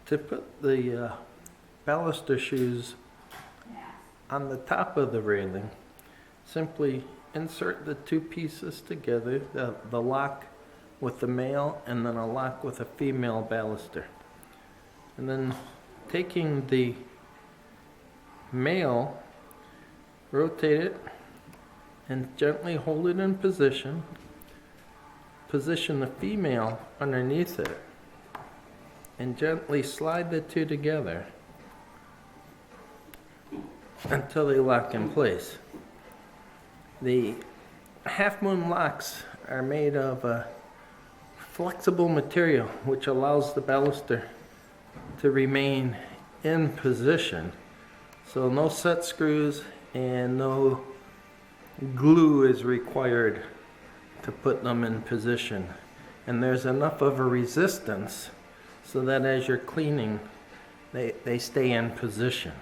To put the baluster shoes on the top of the railing, simply insert the two pieces together, the lock with the male and then a lock with a female baluster. And then taking the male, rotate it and gently hold it in position. Position the female underneath it and gently slide the two together until they lock in place. The half moon locks are made of a flexible material which allows the baluster to remain in position. So no set screws and no glue is required to put them in position. And there's enough of a resistance so that as you're cleaning, they stay in position.